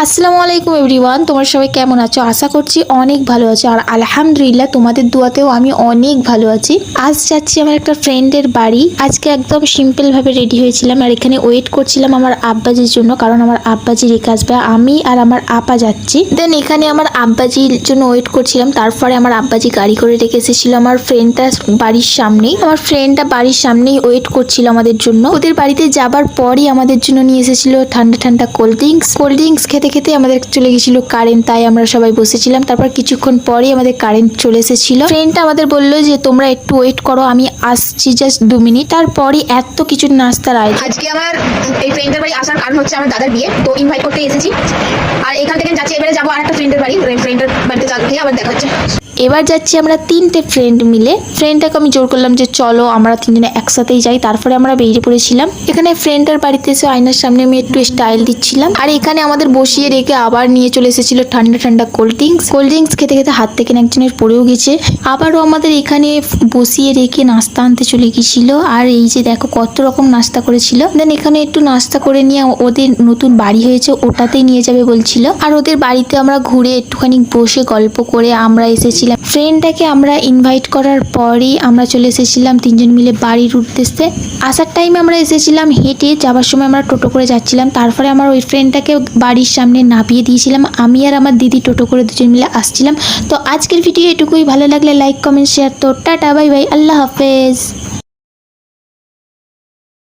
আসসালামু আলাইকুম এভরিওয়ান, তোমরা সবাই কেমন আছো? আশা করছি অনেক ভালো আছো। আর আলহামদুলিল্লাহ তোমাদের দোয়াতেও আমি অনেক ভালো আছি। আজ যাচ্ছি আমার একটা ফ্রেন্ডের বাড়ি। আজকে একদম সিম্পল ভাবে রেডি হয়েছিলাম আর এখানে ওয়েট করছিলাম আমার আব্বাজির জন্য, কারণ আমার আব্বাজি রেখে আসবে। আমি আর আমার আপা যাচ্ছি। দেন এখানে আমার আব্বাজির জন্য ওয়েট করছিলাম। তারপরে আমার আব্বাজি গাড়ি করে রেখে এসেছিল আমার ফ্রেন্ডটা বাড়ির সামনেই। আমার ফ্রেন্ডটা বাড়ির সামনেই ওয়েট করছিল আমাদের জন্য। ওদের বাড়িতে যাবার পরই আমাদের জন্য নিয়ে এসেছিল ঠান্ডা ঠান্ডা কোল্ড ড্রিঙ্কস খেতে খেতে আমাদের চলে গেছিল কারেন্ট, তাই আমরা সবাই বসেছিলাম। তারপর কিছুক্ষণ পরেই আমাদের কারেন্ট চলে এসেছিল। ফ্রেন্ডটা আমাদের বললো যে তোমরা একটু ওয়েট করো, আমি আসছি জাস্ট 2 মিনিট। তারপরই এত কিছু নাস্তার আয়োজন। আজকে আমার এই ফ্রেন্ডের বাড়ি আসার কারণ হচ্ছে আমার দাদার বিয়ে, তো ইনভাইট করতে এসেছি। আর এখান থেকে যাচ্ছি, এবারে যাবো আরেকটা ফ্রেন্ডের বাড়ি। ফ্রেন্ডের বাড়িতে যাচ্ছি, আবার দেখা হচ্ছে। এবার যাচ্ছি আমরা 3টে ফ্রেন্ড মিলে। ফ্রেন্ডটাকে আমি জোর করলাম যে চলো আমরা 3জনে একসাথেই যাই। তারপরে আমরা বেরিয়ে পড়েছিলাম। এখানে ফ্রেন্ডটার বাড়িতে এসে আয়নার সামনে আমি একটু স্টাইল দিচ্ছিলাম। আর এখানে আমাদের বসিয়ে রেখে আবার নিয়ে চলে এসেছিল ঠান্ডা ঠান্ডা কোল্ড ড্রিঙ্কস খেতে খেতে হাত থেকে একজনের পড়েও গেছে। আবারও আমাদের এখানে বসিয়ে রেখে নাস্তা আনতে চলে গেছিল। আর এই যে দেখো কত রকম নাস্তা করেছিল। দেন এখানে একটু নাস্তা করে নিয়ে ওদের নতুন বাড়ি হয়েছে ওটাতেই নিয়ে যাবে বলছিল। আর ওদের বাড়িতে আমরা ঘুরে একটুখানি বসে গল্প করে আমরা এসেছিলাম। ফ্রেন্ডটাকে আমরা ইনভাইট করার পরেই আমরা চলে এসেছিলাম 3জন মিলে বাড়ির উদ্দেশ্যে। আসার টাইমে আমরা এসেছিলাম হেঁটে, যাওয়ার সময় আমরা টোটো করে যাচ্ছিলাম। তারপরে আমার ওই ফ্রেন্ডটাকে বাড়ির সামনে নামিয়ে দিয়েছিলাম। আমি আর আমার দিদি টোটো করে 2জন মিলে আসছিলাম। তো আজকের ভিডিও এটুকুই। ভালো লাগলে লাইক কমেন্ট শেয়ার। তো টাটা বাই বাই, আল্লাহ হাফেজ।